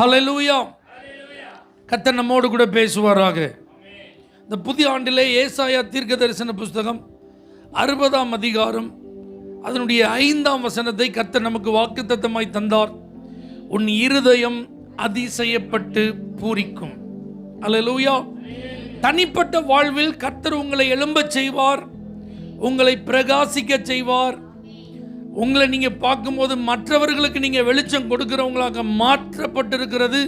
ஹல்லேலூயா. கர்த்தர் நம்மோடு கூட பேசுவாராக. இந்த புதிய ஆண்டிலே ஏசாயா தீர்க்க தரிசன புஸ்தகம் 60ஆம் அதிகாரம் அதனுடைய 5ஆம் வசனத்தை கர்த்தர் நமக்கு வாக்குத்தத்தமாய் தந்தார். உன் இருதயம் அதிசயப்பட்டு பூரிக்கும். ஹல்லேலூயா. தனிப்பட்ட வாழ்வில் கர்த்தர் உங்களை எழும்பச் செய்வார், உங்களை பிரகாசிக்க செய்வார். உங்களை நீங்க பார்க்கும்போது மற்றவர்களுக்கு நீங்க வெளிச்சம் கொடுக்கிறவங்களாக மாற்றப்பட்டிருக்கிறது.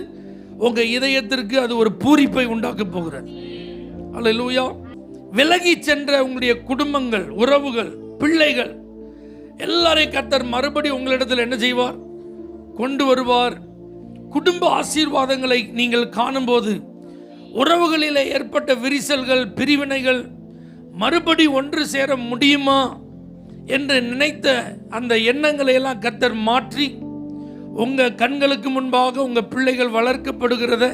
உங்க இதயத்திற்கு அது ஒரு பூரிப்பை உண்டாக்க போகிறது. ஹல்லேலூயா. விலகி சென்ற உங்களுடைய குடும்பங்கள், உறவுகள், பிள்ளைகள் எல்லாரையும் கர்த்தர் மறுபடியும் உங்களிடத்தில் என்ன செய்வார்? கொண்டு வருவார். குடும்ப ஆசீர்வாதங்களை நீங்கள் காணும்போது உறவுகளிலே ஏற்பட்ட விரிசல்கள், பிரிவினைகள் மறுபடி ஒன்று சேர முடியுமா என்று நினைத்த அந்த எண்ணங்களை எல்லாம் கர்த்தர் மாற்றி உங்கள் கண்களுக்கு முன்பாக உங்கள் பிள்ளைகள் வளர்க்கப்படுகிறத,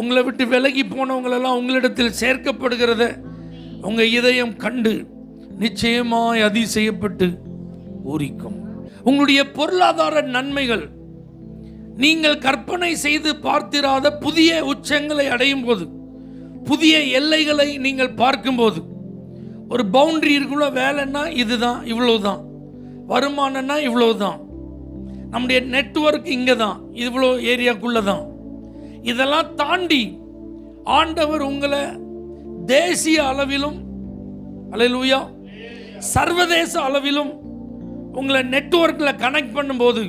உங்களை விட்டு விலகி போனவங்களெல்லாம் உங்களிடத்தில் சேர்க்கப்படுகிறத உங்கள் இதயம் கண்டு நிச்சயமாய் அதிசயப்பட்டு பூரிக்கும். உங்களுடைய பொருளாதார நன்மைகள் நீங்கள் கற்பனை செய்து பார்த்திராத புதிய உச்சங்களை அடையும் போது, புதிய எல்லைகளை நீங்கள் பார்க்கும்போது, ஒரு பவுண்டரி இருக்குள்ள வேலைன்னா இதுதான், இவ்வளவுதான், வருமானம்னா இவ்வளவுதான், நம்முடைய நெட்வொர்க் இங்கே தான், இவ்வளோ ஏரியாக்குள்ள தான், இதெல்லாம் தாண்டி ஆண்டவர் உங்களை தேசிய அளவிலும், அல்லேலூயா, சர்வதேச அளவிலும் உங்களை நெட்வொர்க்கில் கனெக்ட் பண்ணும்போது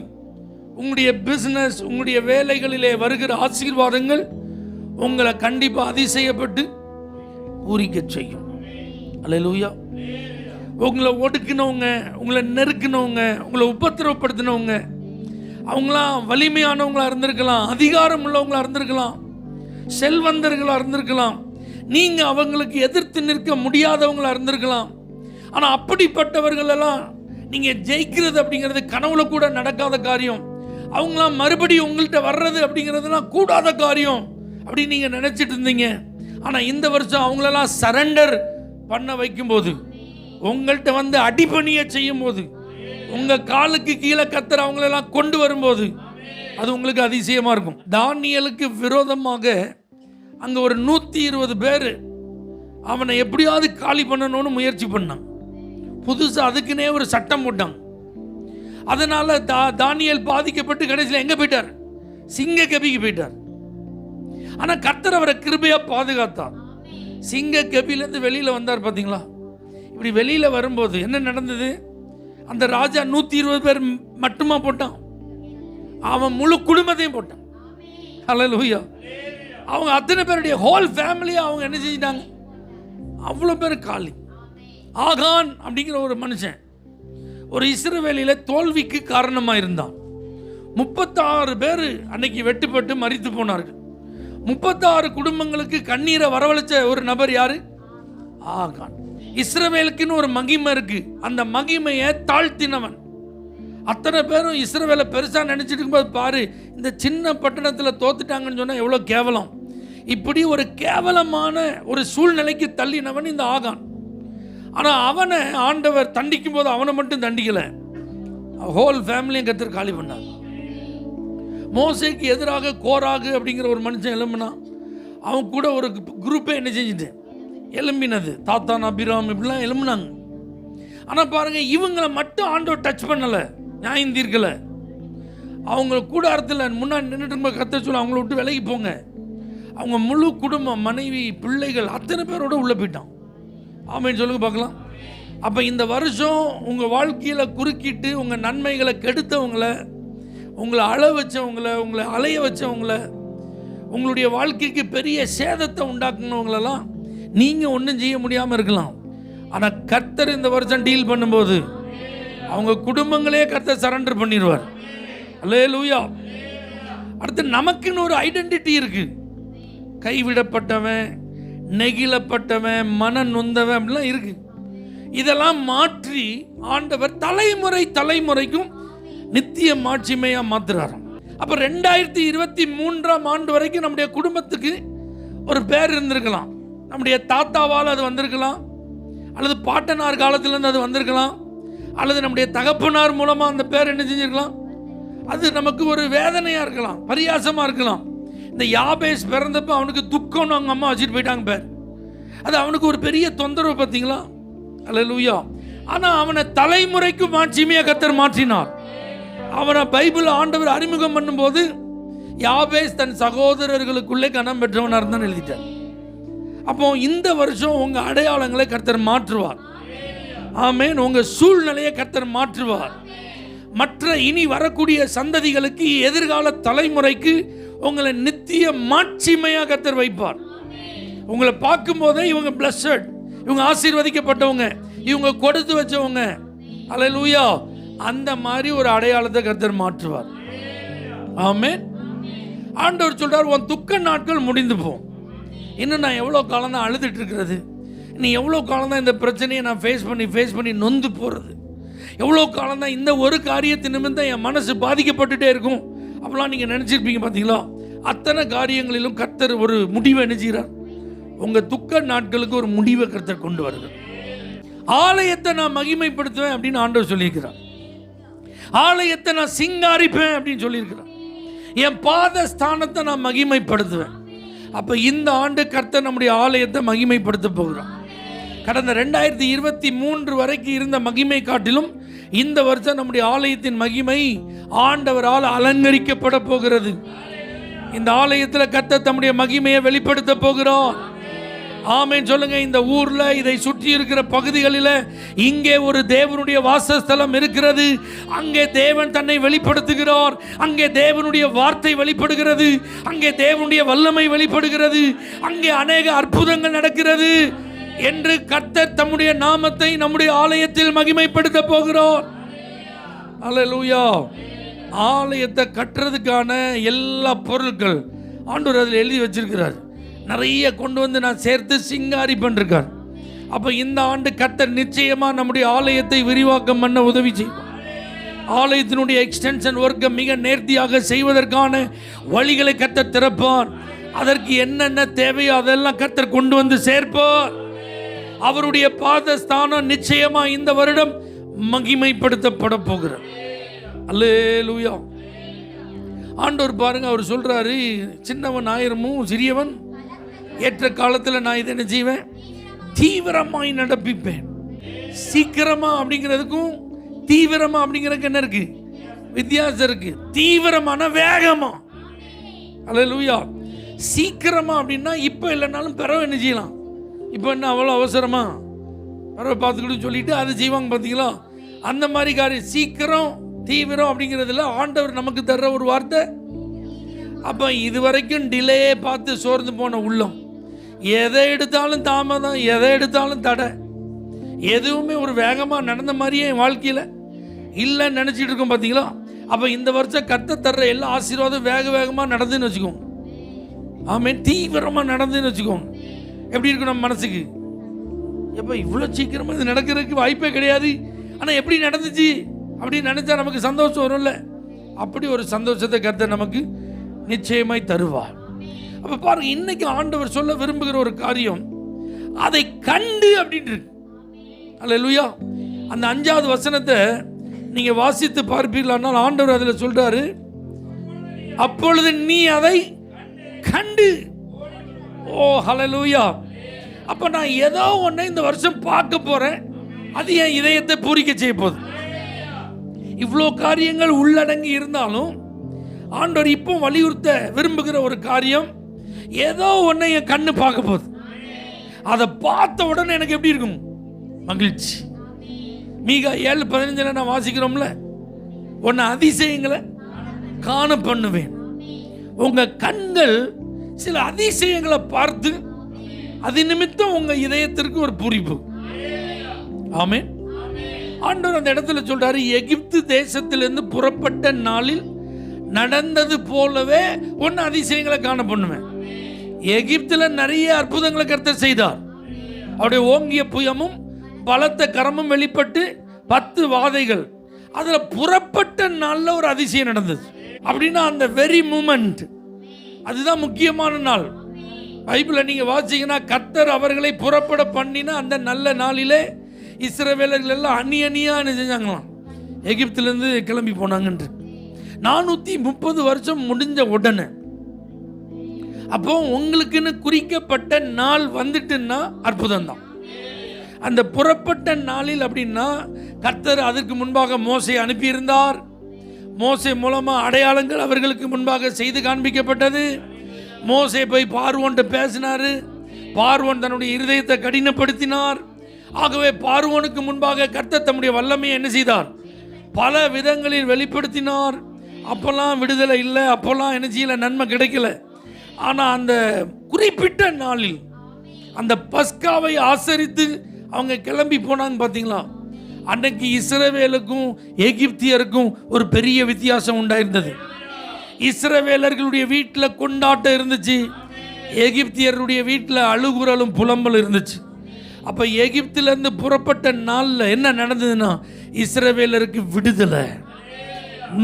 உங்களுடைய பிஸ்னஸ், உங்களுடைய வேலைகளிலே வருகிற ஆசீர்வாதங்கள் உங்களை கண்டிப்பாக அதிசயப்பட்டு பூரிக்க செய்யும். அல்லேலூயா. உங்களை ஒடுக்கினவங்க, உங்களை நெருக்கினவங்க, உங்களை உபத்திரவப்படுத்தினவங்க, அவங்களாம் வலிமையானவங்களா இருந்திருக்கலாம், அதிகாரம் உள்ளவங்களா இருந்திருக்கலாம், செல்வந்தர்களா இருந்திருக்கலாம், நீங்க அவங்களுக்கு எதிர்த்து நிற்க முடியாதவங்களா இருந்திருக்கலாம். ஆனால் அப்படிப்பட்டவர்கள் எல்லாம் நீங்க ஜெயிக்கிறது அப்படிங்கிறது கனவுல கூட நடக்காத காரியம். அவங்களாம் மறுபடியும் உங்கள்கிட்ட வர்றது அப்படிங்கிறதுலாம் கூடாத காரியம் அப்படின்னு நீங்க நினைச்சிட்டு இருந்தீங்க. ஆனால் இந்த வருஷம் அவங்களெல்லாம் சரண்டர் பண்ண வைக்கும்போது, உங்கள்கிட்ட வந்து அடிபணிய செய்யும் போது, உங்க காலுக்கு கீழே கர்த்தர் அவங்களெல்லாம் கொண்டு வரும்போது அது உங்களுக்கு அதிசயமா இருக்கும். தானியேலுக்கு விரோதமாக அங்க ஒரு 120 பேர் அவனை எப்படியாவது காலி பண்ணணும்னு முயற்சி பண்ணான். புதுசா அதுக்குன்னே ஒரு சட்டம் போட்டான். அதனால தானியேல் பாதிக்கப்பட்டு கடைசியில் எங்க போயிட்டார்? சிங்க கபிக்கு போயிட்டார். ஆனா கர்த்தர் அவரை கிருபையா பாதுகாத்தார். சிங்க கபிலேருந்து வெளியில வந்தார். பார்த்தீங்களா? இப்படி வெளியில வரும்போது என்ன நடந்தது? அந்த ராஜா 120 பேர் மட்டுமா போட்டான்? அவன் முழு குடும்பத்தையும் போட்டான். ஹல்லேலூயா. அவங்க அத்தனை பேருடைய ஹோல் ஃபேமிலியை அவங்க என்ன செஞ்சிட்டாங்க? அவ்வளோ பேர் காலி. ஆகான் அப்படிங்கிற ஒரு மனுஷன் ஒரு இஸ்ரவேலில தோல்விக்கு காரணமாக இருந்தான். 36 பேர் அன்னைக்கு வெட்டுப்பட்டு மரித்து போனார்கள். 36 குடும்பங்களுக்கு கண்ணீரை வரவழைச்ச ஒரு நபர் யாரு? ஆகான். இஸ்ரவேலுக்குன்னு ஒரு மகிமை இருக்கு. அந்த மகிமையை தாழ்த்தினவன். அத்தனை பேரும் இஸ்ரவேலை பெருசா நினைச்சிட்டு இருக்கும்போது பாரு, இந்த சின்ன பட்டணத்தில் தோத்துட்டாங்கன்னு சொன்னா எவ்வளோ கேவலம். இப்படி ஒரு கேவலமான ஒரு சூழ்நிலைக்கு தள்ளினவன் இந்த ஆகான். ஆனால் அவனை ஆண்டவர் தண்டிக்கும் போது அவனை மட்டும் தண்டிக்கல, ஹோல் ஃபேமிலியும் கர்த்தர் காலி பண்ணார். மோசேக்கு எதிராக கோராகு அப்படிங்கிற ஒரு மனுஷன் எழும்பினான். அவன் கூட ஒரு குரூப்பே என்ன செஞ்சுட்டு எழும்பினது. தாத்தான், அபிராம் இப்படிலாம் எழும்பினாங்க. ஆனால் பாருங்க, இவங்களை மட்டும் ஆண்டவர் டச் பண்ணலை, நியாயம் தீர்க்கலை. அவங்க கூடாரத்தில் முன்னாடி நின்றுட்டு இருக்கும்போது கர்த்தர் சொல்ல, அவங்கள விட்டு விலகி போங்க. அவங்க முழு குடும்பம், மனைவி, பிள்ளைகள் அத்தனை பேரோட உள்ள போயிட்டான். ஆமென் சொல்லுங்க பார்க்கலாம். அப்போ இந்த வருஷம் உங்கள் வாழ்க்கையில் குறுக்கிட்டு உங்கள் நன்மைகளை கெடுத்தவங்களை, உங்களை அழ வச்சவங்களை, உங்களை அலைய வச்சவங்களை, உங்களுடைய வாழ்க்கைக்கு பெரிய சேதத்தை உண்டாக்குனவங்களெல்லாம் நீங்கள் ஒன்றும் செய்ய முடியாமல் இருக்கலாம். ஆனால் கர்த்தர் இந்த வருஷம் டீல் பண்ணும்போது அவங்க குடும்பங்களே கர்த்தர் சரண்டர் பண்ணிடுவார். அல்லேலூயா. அடுத்து நமக்குன்னு ஒரு ஐடென்டிட்டி இருக்கு. கைவிடப்பட்டவன், நெகிழப்பட்டவன், மன நொந்தவன் அப்படிலாம் இருக்கு. இதெல்லாம் மாற்றி ஆண்டவர் தலைமுறை தலைமுறைக்கும் நித்திய மாட்சிமையா மாத்துறாராம். அப்ப 2023ஆம் ஆண்டு வரைக்கும் நம்முடைய குடும்பத்துக்கு ஒரு பேர் இருந்திருக்கலாம். நம்முடைய தாத்தாவால் அது வந்திருக்கலாம், அல்லது பாட்டனார் காலத்திலிருந்து அது வந்திருக்கலாம், அல்லது நம்முடைய தகப்பனார் மூலமா அந்த பேர் என்ன செஞ்சிருக்கலாம், அது நமக்கு ஒரு வேதனையாக இருக்கலாம், பரியாசமாக இருக்கலாம். இந்த யாபேஸ் பிறந்தப்ப அவனுக்கு துக்கம்னு அவங்க அம்மா வச்சுட்டு போயிட்டாங்க பேர். அது அவனுக்கு ஒரு பெரிய தொந்தரவு பார்த்தீங்களா? அல்லேலூயா. ஆனால் அவனை தலைமுறைக்கு மாட்சிமையாக கர்த்தர் மாற்றினார். அவனை பைபிள் ஆண்டவர் அறிமுகம் பண்ணும்போது யாபேஸ் தன் சகோதரர்களுக்குள்ளே கனம் பெற்றவனாக இருந்தான்னு எழுதிட்டார். அப்போ இந்த வருஷம் உங்கள் அடையாளங்களை கர்த்தர் மாற்றுவார். ஆமென். உங்கள் சூழ்நிலையை கர்த்தர் மாற்றுவார். மற்ற இனி வரக்கூடிய சந்ததிகளுக்கு, எதிர்கால தலைமுறைக்கு உங்களை நித்திய மாட்சிமையாக கர்த்தர் வைப்பார். உங்களை பார்க்கும் போதே இவங்க பிளஸட், இவங்க ஆசீர்வதிக்கப்பட்டவங்க, இவங்க கொடுத்து வச்சவங்க, அல்லேலூயா, அந்த மாதிரி ஒரு அடையாளத்தை கர்த்தர் மாற்றுவார். ஆமென். ஆண்டவர் சொல்றார், உன் துக்க நாட்கள் முடிந்து போகும். இன்னும் நான் எவ்வளோ காலம் தான் அழுதுட்டு இருக்கிறது, நீ எவ்வளோ காலம் தான் இந்த பிரச்சனையை நான் ஃபேஸ் பண்ணி நொந்து போகிறது, எவ்வளோ காலம் தான் இந்த ஒரு காரியத்தின் நிமித்தம் என் மனசு பாதிக்கப்பட்டுட்டே இருக்கும் அப்படிலாம் நீங்கள் நினச்சிருப்பீங்க. பார்த்தீங்களா? அத்தனை காரியங்களிலும் கர்த்தர் ஒரு முடிவை நினைச்சுக்கிறார். உங்கள் துக்க நாட்களுக்கு ஒரு முடிவை கர்த்தர் கொண்டு வருகிறார். ஆலயத்தை நான் மகிமைப்படுத்துவேன் அப்படின்னு ஆண்டவர் சொல்லியிருக்கிறார். ஆலயத்தை நான் சிங்காரிப்பேன் அப்படின்னு சொல்லியிருக்கிறார். என் பாத ஸ்தானத்தை நான் மகிமைப்படுத்துவேன். அப்போ இந்த ஆண்டு கர்த்தர் நம்முடைய ஆலயத்தை மகிமைப்படுத்த போகிறார். கடந்த 2023 வரைக்கும் இருந்த மகிமை காட்டிலும் இந்த வருஷம் நம்முடைய ஆலயத்தின் மகிமை ஆண்டவரால் அலங்கரிக்கப்பட போகிறது. இந்த ஆலயத்தில் கர்த்தர் தம்முடைய மகிமையை வெளிப்படுத்த போகிறார். ஆமென் சொல்லுங்க. இந்த ஊர்ல, இதை சுற்றி இருக்கிற பகுதிகளில் இங்கே ஒரு தேவனுடைய வாசஸ்தலம் இருக்கிறது. அங்கே தேவன் தன்னை வெளிப்படுத்துகிறார். அங்கே தேவனுடைய வார்த்தை வெளிப்படுகிறது. அங்கே தேவனுடைய வல்லமை வெளிப்படுகிறது. அங்கே அநேக அற்புதங்கள் நடக்கிறது என்று கர்த்தர் தம்முடைய நாமத்தை நம்முடைய ஆலயத்தில் மகிமைப்படுத்த போகிறார். அல்லேலூயா. ஆலயத்தை கட்டுறதுக்கான எல்லா பொருட்கள் ஆண்டவர் அதில் எழுதி வச்சிருக்கிறார். நிறைய கொண்டு வந்து நான் சேர்த்து சிங்காரி பண்ணிருக்கார். அப்போ இந்த ஆண்டு கர்த்தர் நிச்சயமாக நம்முடைய ஆலயத்தை விரிவாக்கம் பண்ண உதவி செய்வார். ஆலயத்தினுடைய எக்ஸ்டென்ஷன் ஒர்க்கை மிக நேர்த்தியாக செய்வதற்கான வழிகளை கர்த்தர் திறப்பார். அதற்கு என்னென்ன தேவையோ அதெல்லாம் கர்த்தர் கொண்டு வந்து சேர்ப்பார். அவருடைய பாதஸ்தானம் நிச்சயமா இந்த வருடம் மகிமைப்படுத்தப்பட போகிறார். அல்லேலூயா. ஆண்டவர் பாருங்க, அவர் சொல்றாரு, சின்னவன் ஆயிரமும் சிறியவன் ஏற்ற காலத்தில் நான் இதை என்ன செய்வேன், தீவிரமாய் நடப்பிப்பேன். சீக்கிரமா அப்படிங்கிறதுக்கும் தீவிரமா அப்படிங்கிறதுக்கு என்ன இருக்கு, வித்தியாசம் இருக்கு. தீவிரமான வேகமா. அல்லேலூயா. சீக்கிரமா அப்படின்னா இப்போ இல்லைனாலும் பிறவை என்ன செய்யலாம். இப்போ என்ன அவ்வளோ அவசரமா பிறவை பார்த்துக்கிட்டு சொல்லிட்டு அதை செய்வாங்க பார்த்தீங்களா? அந்த மாதிரி காரியம். சீக்கிரம் தீவிரம் அப்படிங்கிறதுல ஆண்டவர் நமக்கு தர்ற ஒரு வார்த்தை. அப்போ இதுவரைக்கும் டிலே பார்த்து சோர்ந்து போன உள்ளம், எதை எடுத்தாலும் தாமதம், எதை எடுத்தாலும் தடை, எதுவுமே ஒரு வேகமாக நடந்த மாதிரியே என் வாழ்க்கையில் இல்லைன்னு நினச்சிட்டு இருக்கோம் பார்த்தீங்களா? அப்போ இந்த வருஷம் கர்த்தர் தர்ற எல்லா ஆசீர்வாதம் வேகமாக நடந்துன்னு வச்சுக்கோங்க. ஆமென். தீவிரமாக நடந்துன்னு வச்சுக்கோங்க. எப்படி இருக்கும் நம்ம மனசுக்கு? எப்போ இவ்வளோ சீக்கிரமாக இது நடக்கிறதுக்கு வாய்ப்பே கிடையாது, ஆனால் எப்படி நடந்துச்சு அப்படின்னு நினச்சா நமக்கு சந்தோஷம் வரும்ல. அப்படி ஒரு சந்தோஷத்தை கர்த்தர் நமக்கு நிச்சயமாய் தருவார். அப்போ பாருங்க, இன்னைக்கு ஆண்டவர் சொல்ல விரும்புகிற ஒரு காரியம், அதை கண்டு அப்படின்னு இருக்கு. அல்லேலூயா. அந்த 5வது வசனத்தை நீங்க வாசித்து பார்ப்பீர்களானால் ஆண்டவர் அதில் சொல்றாரு, அப்பொழுது நீ அதை கண்டு. ஓ ஹல்லேலூயா. அப்ப நான் ஏதோ ஒன்றை இந்த வருஷம் பார்க்க போறேன், அது என் இதயத்தை பூரிக்க செய்ய போகுது. இவ்வளோ காரியங்கள் உள்ளடங்கி இருந்தாலும் ஆண்டவர் இப்போ வலியுறுத்த விரும்புகிற ஒரு காரியம், ஏதோ ஒன்றை என் கண்ணு பார்க்க போகுது. அதை பார்த்த உடனே எனக்கு எப்படி இருக்கும்? மகிழ்ச்சி. மீகா 7:15 நான் வாசிக்கிறோம்ல, உன்னை அதிசயங்களை காண பண்ணுவேன். உங்க கண்கள் சில அதிசயங்களை பார்த்து அது நிமித்தம் உங்க இதயத்திற்கு ஒரு பூரிப்பு. ஆமென். ஆண்டவர் அந்த இடத்துல சொல்றாரு, எகிப்து தேசத்திலிருந்து புறப்பட்ட நாளில் நடந்தது போலவே ஒன்னு அதிசயங்களை காண பண்ணுவேன். எகிப்துல நிறைய அற்புதங்களை கர்த்தர் செய்தார். அவருடைய ஓங்கிய புயமும் பலத்த கரமும் வெளிப்பட்டு 10 வாதைகள், அதுல புறப்பட்ட நாள்ல ஒரு அதிசயம் நடந்தது. அப்படின்னா அந்த வெரி மூமெண்ட், அதுதான் முக்கியமான நாள். பைபிளை நீங்க வாசிங்கன்னா, கர்த்தர் அவர்களை புறப்பட பண்ணின அந்த நல்ல நாளிலே இஸ்ரவேலர்கள் எல்லாம் அணி அணியா செஞ்சாங்களாம், எகிப்திலிருந்து கிளம்பி போனாங்கன்று. 430 வருஷம் முடிஞ்ச உடனே அப்போ உங்களுக்குன்னு குறிக்கப்பட்ட நாள் வந்துட்டுன்னா அற்புதம் தான். அந்த புறப்பட்ட நாளில் அப்படின்னா கர்த்தர் அதற்கு முன்பாக மோசே அனுப்பியிருந்தார். மோசே மூலமா அடையாளங்கள் அவர்களுக்கு முன்பாக செய்து காண்பிக்கப்பட்டது. மோசே போய் பார்வோன்ட்டு பேசினாரு. பார்வோன் தன்னுடைய இருதயத்தை கடினப்படுத்தினார். ஆகவே பார்வோனுக்கு முன்பாக கர்த்தர் தம்முடைய வல்லமையை என்ன செய்தார்? பல விதங்களில் வெளிப்படுத்தினார். அப்போல்லாம் விடுதலை இல்லை, அப்போல்லாம் என்ன செய்யல, நன்மை கிடைக்கல. ஆனால் அந்த குறிப்பிட்ட நாளில் அந்த பஸ்காவை ஆசரித்து அவங்க கிளம்பி போனாங்க பார்த்தீங்களா? அன்னைக்கு இஸ்ரவேலுக்கும் எகிப்தியருக்கும் ஒரு பெரிய வித்தியாசம் உண்டாயிருந்தது. இஸ்ரவேலர்களுடைய வீட்டில் கொண்டாட்டம் இருந்துச்சு, எகிப்தியருடைய வீட்டில் அழுகுறலும் புலம்பல் இருந்துச்சு. அப்போ எகிப்திலிருந்து புறப்பட்ட நாளில் என்ன நடந்ததுன்னா, இஸ்ரவேலருக்கு விடுதலை.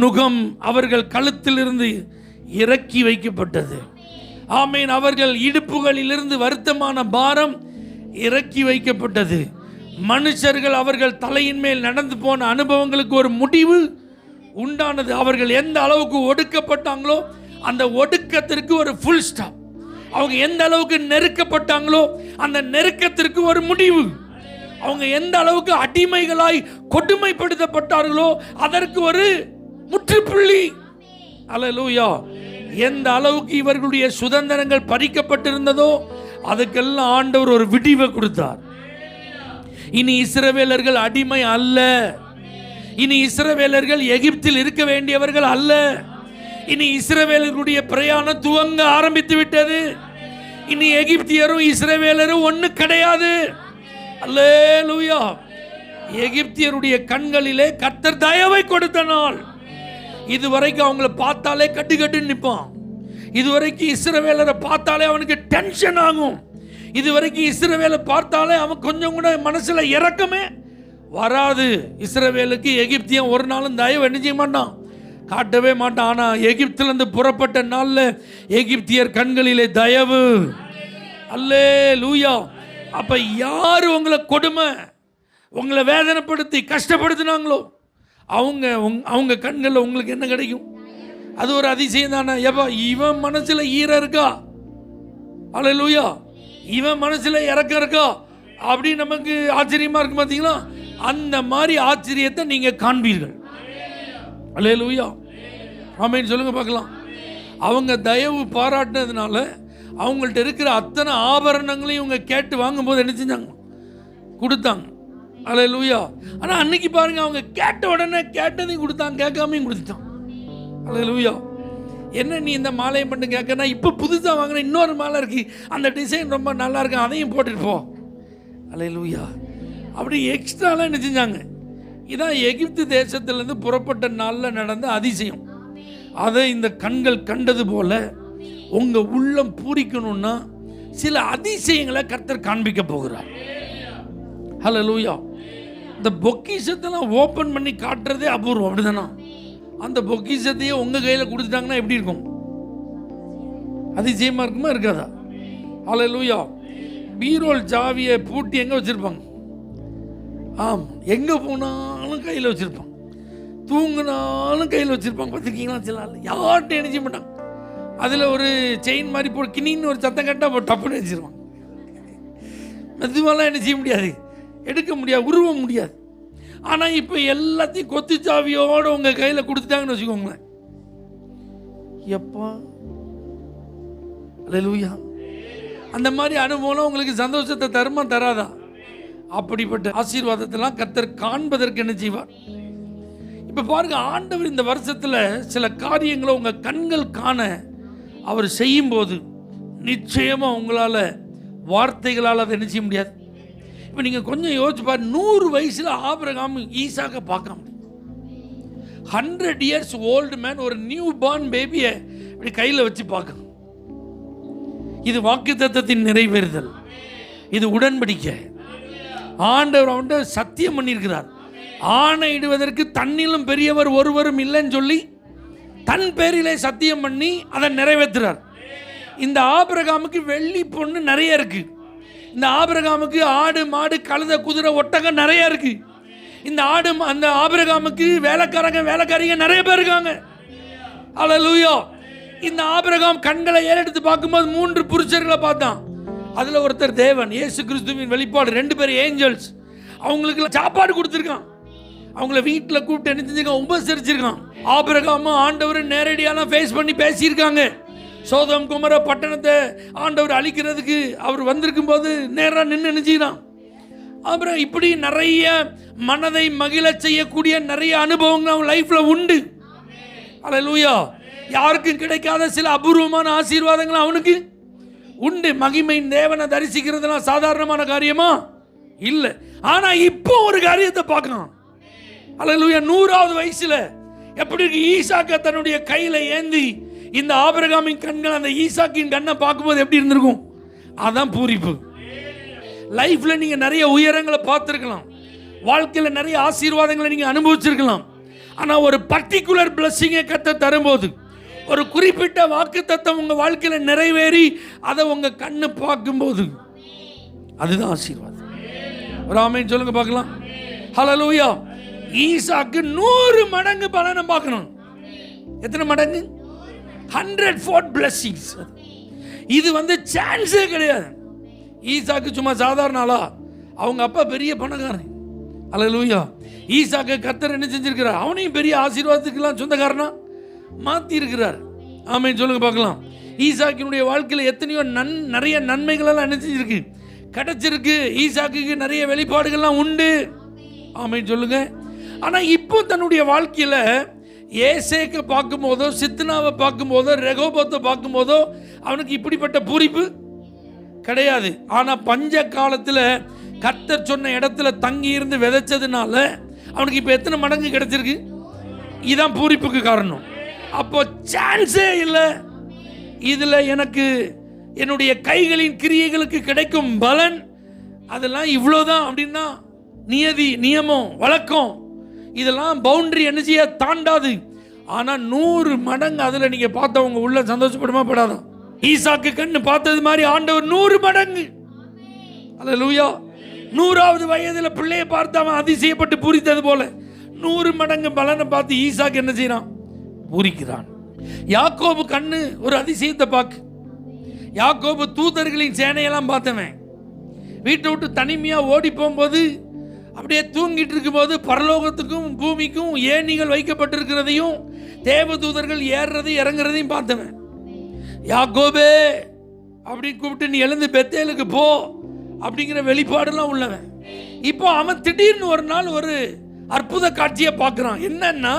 நுகம் அவர்கள் கழுத்திலிருந்து இறக்கி வைக்கப்பட்டது. ஆமீன். அவர்கள் இடுப்புகளிலிருந்து வருத்தமான பாரம் இறக்கி வைக்கப்பட்டது. மனுஷர்கள் அவர்கள் தலையின் மேல் நடந்து போன அனுபவங்களுக்கு ஒரு முடிவு உண்டானது. அவர்கள் எந்த அளவுக்கு ஒடுக்கப்பட்டாங்களோ அந்த ஒடுக்கத்திற்கு ஒரு ஃபுல் ஸ்டாப். அவங்க எந்த அளவுக்கு நெருக்கப்பட்டாங்களோ அந்த நெருக்கத்திற்கு ஒரு முடிவு. அவங்க எந்த அளவுக்கு அடிமைகளாய் கொடுமைப்படுத்தப்பட்டார்களோ அதற்கு ஒரு முற்றுப்புள்ளி. அல்லேலூயா. எந்த அளவுக்கு இவர்களுடைய சுதந்திரங்கள் பறிக்கப்பட்டிருந்ததோ அதுக்கெல்லாம் ஆண்டவர் ஒரு விடிவை கொடுத்தார். இனி இஸ்ரவேலர்கள் அடிமை அல்ல. இனி இஸ்ரவேலர்கள் எகிப்தில் இருக்க வேண்டியவர்கள் அல்ல. இனி இஸ்ரவேலர்களுடைய பிரயாணம் துவங்க ஆரம்பித்து விட்டது. இனி எகிப்தியரும் இஸ்ரவேலரும் ஒன்று கிடையாது. அல்லேலூயா. எகிப்தியருடைய கண்களிலே கர்த்தர் தயவை கொடுத்த நாள். இதுவரைக்கும் அவங்கள பார்த்தாலே கட்டு கட்டுன்னு நிற்பான். இதுவரைக்கும் இஸ்ரவேலரை பார்த்தாலே அவனுக்கு டென்ஷன் ஆகும். இதுவரைக்கும் இஸ்ரவேலை பார்த்தாலே அவன் கொஞ்சம் கூட மனசுல இரக்கமே வராது. இஸ்ரவேலுக்கு எகிப்தியன் ஒரு நாளும் தயவு என்ன செய்ய மாட்டான், காட்டவே மாட்டான். ஆனால் எகிப்திலிருந்து புறப்பட்ட நாளில் எகிப்தியர் கண்களிலே தயவு. அல்லேலூயா. அப்ப யாரு உங்களை கொடுமை, உங்களை வேதனைப்படுத்தி கஷ்டப்படுத்தினாங்களோ அவங்க கண்களில் உங்களுக்கு என்ன கிடைக்கும்? அது ஒரு அதிசயம் தானே. எப்பா இவன் மனசுல ஈரம் இருக்கா, அல்லேலூயா, இவன் மனசுல இறக்கம் இருக்கா அப்படி நமக்கு ஆச்சரியமா இருக்கு பார்த்தீங்களா? அந்த மாதிரி ஆச்சரியத்தை நீங்க காண்பீர்கள். அல்லேலூயா. ஆமென் சொல்லுங்க பார்க்கலாம். அவங்க தயவு பாராட்டினதுனால அவங்கள்ட்ட இருக்கிற அத்தனை ஆபரணங்களையும் இவங்க கேட்டு வாங்கும்போது என்ன செஞ்சாங்க? கொடுத்தாங்க. அல்லேலூயா. ஆனால் அன்னைக்கு பாருங்க, அவங்க கேட்ட உடனே கேட்டதையும் கொடுத்தாங்க, கேட்காமையும் கொடுத்துட்டான். அல்லேலூயா. என்ன நீ இந்த மாலையை மட்டும் கேட்கனா, இப்போ புதுசாக வாங்கின இன்னொரு மாலை இருக்கு, அந்த டிசைன் ரொம்ப நல்லா இருக்கு, அதையும் போட்டுட்டு போ. அல்லேலூயா. அப்படி எக்ஸ்ட்ராலாம் என்ன செஞ்சாங்க? இதான் எகிப்து தேசத்திலேருந்து புறப்பட்ட நாளில் நடந்த அதிசயம். அதை இந்த கண்கள் கண்டது போல உங்கள் உள்ளம் பூரிக்கணும்னா சில அதிசயங்களை கர்த்தர் காண்பிக்க போகிறார். அல்லேலூயா. இந்த பொக்கிஷத்தெல்லாம் ஓப்பன் பண்ணி காட்டுறதே அபூர்வம், அப்படிதானா? அந்த பொக்கிஷத்தையே உங்கள் கையில் கொடுத்துட்டாங்கன்னா எப்படி இருக்கும்? அதிசயமாக இருக்குமா இருக்காதா? அல்லேலூயா. பீரோல் சாவியை பூட்டி எங்கே வச்சுருப்பாங்க? எங்கே போனாலும் கையில் வச்சுருப்பாங்க, தூங்கினாலும் கையில் வச்சுருப்பாங்க. பார்த்துருக்கீங்களா? சில யார்கிட்ட என்ன செய்ய மாட்டாங்க. அதில் ஒரு செயின் மாதிரி போட்டு கிணின்னு ஒரு சத்தம் கேட்டால் டப்புன்னு வச்சுருவாங்க. மெதுவாலாம் என்ன செய்ய முடியாது, எடுக்க முடியாது, உருவ முடியாது. ஆனால் இப்போ எல்லாத்தையும் கொத்து சாவியோடு உங்கள் கையில் கொடுத்துட்டாங்கன்னு வச்சுக்கோங்களேன். எப்பா அல்லேலூயா. அந்த மாதிரி அனுபவம் உங்களுக்கு சந்தோஷத்தை தருமா தராதா? அப்படிப்பட்ட ஆசீர்வாதத்தெல்லாம் கர்த்தர் காண்பதற்கு என்ன செய்வார்? இப்போ பாருங்க, ஆண்டவர் இந்த வருஷத்தில் சில காரியங்களை உங்கள் கண்கள் காண அவர் செய்யும்போது நிச்சயமாக உங்களால் வார்த்தைகளால் அதை என்ன செய்ய முடியாது. இப்போ நீங்கள் கொஞ்சம் யோசிச்சு பாரு, 100 வயசில் ஆபிரகாம் ஈசாக்க பார்க்க முடியும். 100 years ஓல்டு மேன் ஒரு நியூ பார்ன் பேபியை இப்படி கையில் வச்சு பார்க்க. இது வாக்குத்தத்தத்தின் நிறைவேறுதல், இது உடன்படிக்கை. ஆண்டவர் அவன்கிட்ட சத்தியம் பண்ணியிருக்கிறார். ஆணையிடுவதற்கு தன்னிலும் பெரியவர் ஒருவரும் இல்லைன்னு சொல்லி தன் பேரிலே சத்தியம் பண்ணி அதை நிறைவேற்றுறார். இந்த ஆபிரகாமுக்கு வெள்ளி பொண்ணு நிறைய இருக்கு. இந்த ஆபிரகாமுக்கு ஆடு மாடு கழுதை குதிரை ஒட்டகம் நிறைய இருக்கு. அந்த ஆபிரகாமுக்கு வேலைக்காரங்க வேலைக்காரிங்க நிறைய பேர் இருக்காங்க. அல்லேலூயா. இந்த ஆபிரகாம் கண்களை ஏறெடுத்து பார்க்கும்போது 3 புருஷர்களை பார்த்தான். அதுல ஒருத்தர் தேவன், இயேசு கிறிஸ்துவின் வெளிப்பாடு. 2 பேர் ஏஞ்சல்ஸ். அவங்களுக்கு சாப்பாடு கொடுத்துருக்கான். அவங்கள வீட்டில் கூப்பிட்டு என்ன செஞ்சிருக்கான்? உபசரிச்சிருக்கான். ஆபிரகாமும் ஆண்டவரும் நேரடியாக ஃபேஸ் பண்ணி பேசியிருக்காங்க. சோதம் குமர பட்டணத்தை ஆண்டவர் அழிக்கிறதுக்கு அவர் வந்திருக்கும் போது நேராக நின்று நினைச்சிக்கிறான். அப்புறம் இப்படி நிறைய மனதை மகிழ செய்யக்கூடிய நிறைய அனுபவங்கள் அவன் லைஃப்ல உண்டு. அல்லேலூயா. யாருக்கும் கிடைக்காத சில அபூர்வமான ஆசீர்வாதங்கள் அவனுக்கு உண்டு. மகிமையின் தேவனை தரிசிக்கிறதுலாம் சாதாரணமான காரியமா இல்லை. ஆனா இப்போ ஒரு காரியத்தை பார்க்கலாம். அல்லேலூயா. 100வது வயசுல எப்படி இருக்கு? ஈசாக்க தன்னுடைய கையில ஏந்தி இந்த ஆபிரகாமின் கண்கள் அந்த ஈசாக்கின் கண்ணை பார்க்கும்போது எப்படி இருந்திருக்கும்? அதான் பூரிப்பு. லைஃப்ல நீங்க நிறைய உயரங்களை பார்த்திருக்கலாம், வாழ்க்கையில நிறைய ஆசீர்வாதங்களை நீங்க அனுபவிச்சிருக்கலாம். ஆனா ஒரு பர்டிகுலர் பிளஸிங்கை கத்த தரும்போது, ஒரு குறிப்பிட்ட வாக்குத்தத்தம் உங்க வாழ்க்கையில நிறைவேறி அதை உங்க கண்ணு பார்க்கும்போது அதுதான் ஆசீர்வாதம். ஒரு ஆமென் சொல்லுங்க பார்க்கலாம். ஹல்லேலூயா. ஈசாக்கு 100 மடங்கு பலனை பார்க்கணும். எத்தனை மடங்கு? 100-fold blessings. இது சான்ஸே கிடையாது. ஈசாக்கு சும்மா சாதாரண ஆளா? அவங்க அப்பா பெரிய பணக்காரன். அல்லேலூயா. ஈசாக்கு கர்த்தர் என்ன செஞ்சிருக்கிறார்? அவனையும் பெரிய ஆசீர்வாதத்துக்கெல்லாம் சொந்தக்காரனா மாற்றி இருக்கிறார். ஆமென் சொல்லுங்க பார்க்கலாம். ஈசாக்கினுடைய வாழ்க்கையில் எத்தனையோ நிறைய நன்மைகளெல்லாம் என்ன செஞ்சிருக்கு? கிடைச்சிருக்கு. ஈசாக்கு நிறைய வெளிப்பாடுகள்லாம் உண்டு. ஆமென் சொல்லுங்க. ஆனால் இப்போ தன்னுடைய வாழ்க்கையில் ஏசேக்கை பார்க்கும்போதோ, சித்னாவை பார்க்கும்போதோ, ரெகோபத்தை பார்க்கும்போதோ அவனுக்கு இப்படிப்பட்ட பூரிப்பு கிடையாது. ஆனால் பஞ்ச காலத்தில் கர்த்தர் சொன்ன இடத்துல தங்கி இருந்து விதைச்சதுனால அவனுக்கு இப்போ எத்தனை மடங்கு கிடைச்சிருக்கு? இதுதான் பூரிப்புக்கு காரணம். அப்போ சான்ஸே இல்லை. இதில் எனக்கு என்னுடைய கைகளின் கிரியைகளுக்கு கிடைக்கும் பலன் அதெல்லாம் இவ்வளோதான் அப்படின்னா நியதி, நியமம், வழக்கம் இதெல்லாம் பவுண்டரி என்ன செய்ய தாண்டாது. ஆனால் 100 மடங்கு அதில் நீங்கள் பார்த்தவங்க உள்ள சந்தோஷப்படுமா படாதான்? ஈசாக்கு கண்ணு பார்த்தது மாதிரி ஆண்டவர் 100 மடங்கு. அல்லேலூயா. 100வது வயதில் பிள்ளையை பார்த்து அவன் அதிசயப்பட்டு பூரித்தது போல 100 மடங்கு பலனை பார்த்து ஈசாக்கு என்ன செய்யறான்? பூரிக்கிறான். யாக்கோபு கண்ணு ஒரு அதிசயத்தை பார்க்கு. யாக்கோபு தூதர்களின் சேனையெல்லாம் பார்த்தவன். வீட்டை விட்டு தனிமையாக ஓடி போகும்போது அப்படியே தூங்கிட்டு இருக்கும்போது பரலோகத்துக்கும் பூமிக்கும் ஏணிகள் வைக்கப்பட்டிருக்கிறதையும் தேவதூதர்கள் ஏறுறதையும் இறங்குறதையும் பார்த்தவன். யாக்கோபே அப்படின்னு கூப்பிட்டு நீ எழுந்து பெத்தேலுக்கு போ அப்படிங்கிற வெளிப்பாடெல்லாம் உள்ளவன். இப்போ அவன் திடீர்னு ஒரு நாள் ஒரு அற்புத காட்சியை பார்க்குறான். என்னன்னா,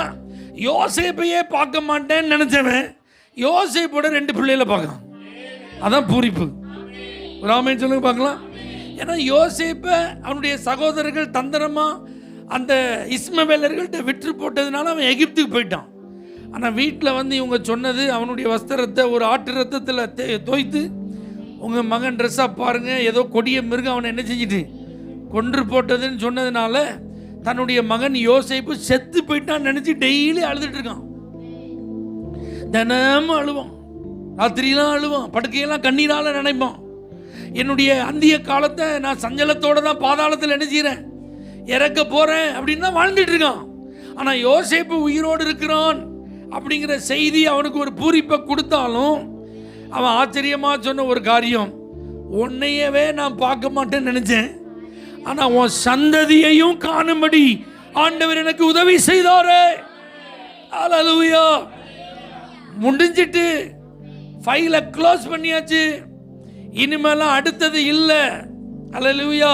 யோசேப்பையே பார்க்க மாட்டேன்னு நினைச்சவன் யோசேப்போட 2 பிள்ளைகளை பார்க்கலாம். அதான் பூரிப்பு. ஒரு ஆமென் சொல்லுங்க பார்க்கலாம். ஏன்னா யோசேப்பை அவனுடைய சகோதரர்கள் தந்திரமா அந்த இஸ்மவேலர்கள்ட்ட விற்று போட்டதுனால அவன் எகிப்துக்கு போயிட்டான். ஆனால் வீட்டில் இவங்க சொன்னது அவனுடைய வஸ்திரத்தை ஒரு ஆட்டு ரத்தத்தில் தோய்த்து உங்கள் மகன் ட்ரெஸ்ஸாக பாருங்கள், ஏதோ கொடிய மிருகம் அவனை என்ன செஞ்சுட்டு கொன்று போட்டதுன்னு சொன்னதுனால தன்னுடைய மகன் யோசேப்பு செத்து போயிட்டான்னு நினச்சி டெய்லி அழுதுட்டு இருக்கான். தினமும் அழுவான், ராத்திரியெல்லாம் அழுவான், படுக்கையெல்லாம் கண்ணீரால் நினைப்பான். என்னுடைய அந்திய காலத்தை நான் சஞ்சலத்தோடு தான் பாதாளத்தில் என்ன செய்கிறேன், இறக்க போகிறேன் அப்படின்னு தான் வாழ்ந்துட்டு இருக்கான். ஆனால் யோசேப்பு உயிரோடு இருக்கிறான் அப்படிங்கிற செய்தி அவனுக்கு ஒரு பூரிப்பை கொடுத்தாலும் அவன் ஆச்சரியமாக சொன்ன ஒரு காரியம், உன்னையவே நான் பார்க்க மாட்டேன்னு நினச்சேன், ஆனால் உன் சந்ததியையும் காணும்படி ஆண்டவர் எனக்கு உதவி செய்தாரே. அல்லேலூயா. முடிஞ்சிட்டு ஃபைலை க்ளோஸ் பண்ணியாச்சு. இனிமேலாம் அடுத்தது இல்லை. அல்லேலூயா.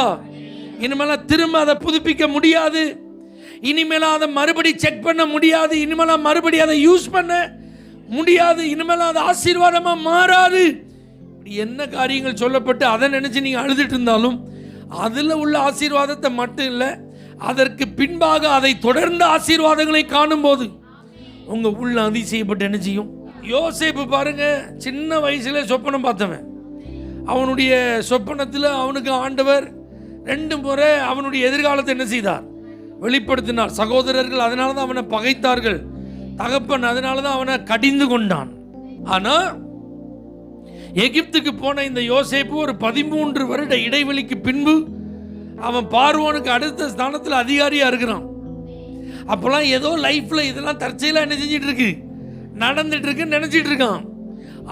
இனிமேலாம் திரும்ப அதை புதுப்பிக்க முடியாது. இனிமேலாம் அதை மறுபடி செக் பண்ண முடியாது. இனிமேலாம் மறுபடி அதை யூஸ் பண்ண முடியாது. இனிமேலாம் அது ஆசீர்வாதமாக மாறாது. என்ன காரியங்கள் சொல்லப்பட்டு அதை நினச்சி நீங்கள் அழுதுட்டு இருந்தாலும் அதில் உள்ள ஆசீர்வாதத்தை மட்டும் இல்லை, அதற்கு பின்பாக அதை தொடர்ந்த ஆசீர்வாதங்களை காணும்போது உங்கள் உள்ள அதிசயப்பட்டு என்ன செய்யும்? யோசேப்பு பாருங்க, சின்ன வயசுல சொப்பனம் பார்த்தவன். அவனுடைய சொப்பனத்தில் அவனுக்கு ஆண்டவர் 2 முறை அவனுடைய எதிர்காலத்தை என்ன செய்தார்? வெளிப்படுத்தினார். சகோதரர்கள் அதனால தான் அவனை பகைத்தார்கள், தகப்பன் அதனால தான் அவனை கடிந்து கொண்டான். ஆனால் எகிப்துக்கு போன இந்த யோசேப்பு ஒரு 13 வருட இடைவெளிக்கு பின்பு அவன் பார்வோனுக்கு அடுத்த ஸ்தானத்தில் அதிகாரியாக இருக்கிறான். அப்போல்லாம் ஏதோ லைஃப்பில் இதெல்லாம் தற்செயலாக என்ன செஞ்சிட்டு இருக்கு, நடந்துட்டு இருக்குன்னு நினைச்சிட்டு இருக்கான்.